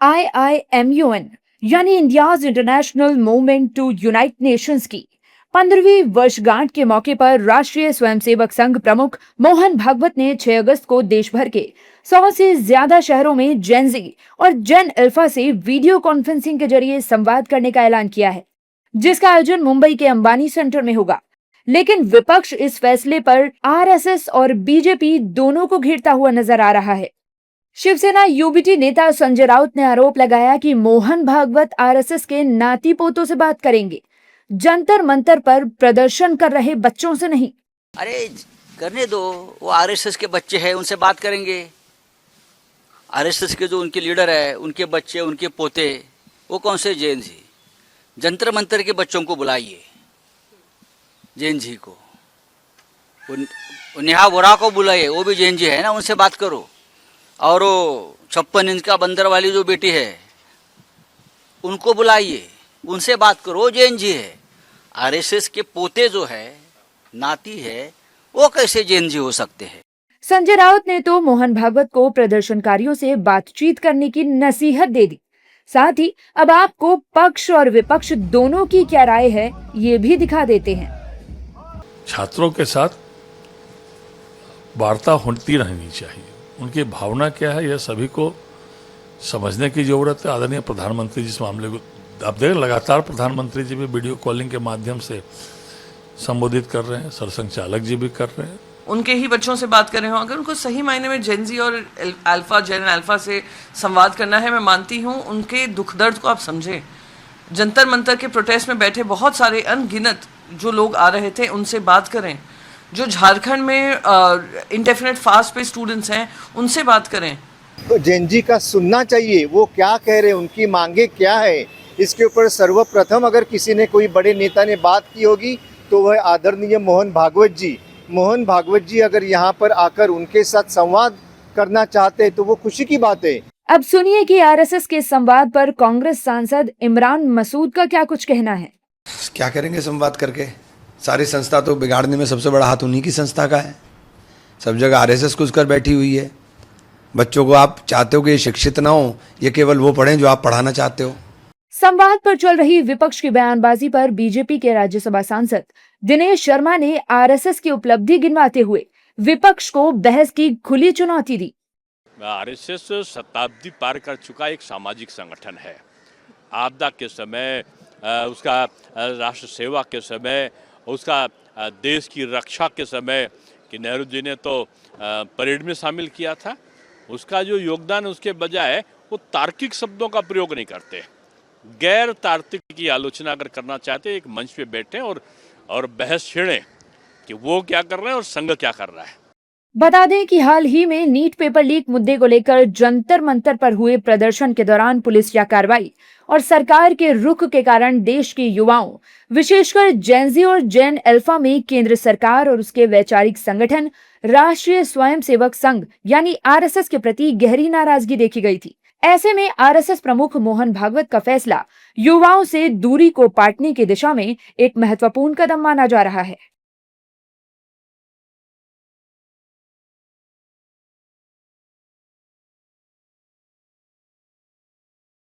IIMUN यानी India's international movement to unite nations की 15वीं वर्षगांठ के मौके पर राष्ट्रीय स्वयंसेवक संघ प्रमुख मोहन भागवत ने 6 अगस्त को देश भर के 100 से ज्यादा शहरों में जेन जी और जेन अल्फा से वीडियो कॉन्फ्रेंसिंग के जरिए संवाद करने का ऐलान किया है, जिसका आयोजन मुंबई के अंबानी सेंटर में होगा। लेकिन विपक्ष इस फैसले पर आरएसएस और बीजेपी दोनों को घेरता हुआ नजर आ रहा है। शिवसेना यूबीटी नेता संजय राउत ने आरोप लगाया कि मोहन भागवत आरएसएस के नाती पोतों से बात करेंगे, जंतर मंतर पर प्रदर्शन कर रहे बच्चों से नहीं। अरे करने दो, वो आरएसएस के बच्चे हैं, उनसे बात करेंगे। आरएसएस के जो उनके लीडर है, उनके बच्चे, उनके पोते, वो कौन से जैन जी, जंतर मंतर के बच्चों को बुलाइए, जैन जी को, नेहा वोरा को बुलाइए, वो भी जैन जी है ना, उनसे बात करो। और वो 56 इंच का बंदर वाली जो बेटी है, उनको बुलाइए, उनसे बात करो, वो जैन जी है। आरएसएस के पोते जो है, नाती है, वो कैसे जैन जी हो सकते हैं? संजय राउत ने तो मोहन भागवत को प्रदर्शनकारियों से बातचीत करने की नसीहत दे दी। साथ ही अब आपको पक्ष और विपक्ष दोनों की क्या राय है, ये भी दिखा देते हैं। छात्रों के साथ वार्ता होती रहनी चाहिए, उनकी भावना क्या है यह सभी को समझने की जरूरत है। आदरणीय प्रधानमंत्री जिस मामले को आप देख, लगातार प्रधानमंत्री जी भी वीडियो कॉलिंग के माध्यम से संबोधित कर रहे हैं, सरसंघचालक जी भी कर रहे हैं। उनके ही बच्चों से बात कर रहे हो, अगर उनको सही मायने में जेन जी और अल्फा, जेन अल्फा से संवाद करना है, मैं मानती हूँ उनके दुख दर्द को आप समझें। जंतर मंतर के प्रोटेस्ट में बैठे बहुत सारे अनगिनत जो लोग आ रहे थे, उनसे बात करें। जो झारखंड में इंडेफिनिट फास्ट पे स्टूडेंट्स हैं, उनसे बात करें। तो जेन जी का सुनना चाहिए, वो क्या कह रहे हैं, उनकी मांगे क्या है, इसके ऊपर सर्वप्रथम अगर किसी ने, कोई बड़े नेता ने बात की होगी तो वह आदरणीय मोहन भागवत जी अगर यहाँ पर आकर उनके साथ संवाद करना चाहते हैं तो वो खुशी की बात है। अब सुनिए कि आरएसएस के संवाद पर कांग्रेस सांसद इमरान मसूद का क्या कुछ कहना है। क्या करेंगे संवाद करके? सारी संस्था तो बिगाड़ने में सबसे बड़ा हाथ उन्हीं की संस्था का है। सब जगह आरएसएस घुस कर बैठी हुई है। बच्चों को आप चाहते हो कि ये शिक्षित ना हो, ये केवल वो पढ़ें जो आप पढ़ाना चाहते हो। संवाद पर चल रही विपक्ष की बयानबाजी पर बीजेपी के राज्यसभा सांसद दिनेश शर्मा ने आरएसएस की उपलब्धि गिनवाते हुए विपक्ष को बहस की खुली चुनौती दी। आरएसएस शताब्दी पार कर चुका एक सामाजिक संगठन है। आपदा के समय, उसका राष्ट्र सेवा के समय, उसका देश की रक्षा के समय कि नेहरू जी ने तो परेड में शामिल किया था, उसका जो योगदान, उसके बजाय वो तार्किक शब्दों का प्रयोग नहीं करते। गैर तार्किक की आलोचना अगर करना चाहते, एक मंच पे बैठे और बहस छेड़ें कि वो क्या कर रहे हैं और संघ क्या कर रहा है। बता दें कि हाल ही में नीट पेपर लीक मुद्दे को लेकर जंतर मंतर पर हुए प्रदर्शन के दौरान पुलिस या कार्रवाई और सरकार के रुख के कारण देश के युवाओं, विशेषकर जेन जी और जेन अल्फा में केंद्र सरकार और उसके वैचारिक संगठन राष्ट्रीय स्वयंसेवक संघ यानी आरएसएस के प्रति गहरी नाराजगी देखी गई थी। ऐसे में आरएसएस प्रमुख मोहन भागवत का फैसला युवाओं से दूरी को पाटने की दिशा में एक महत्वपूर्ण कदम माना जा रहा है।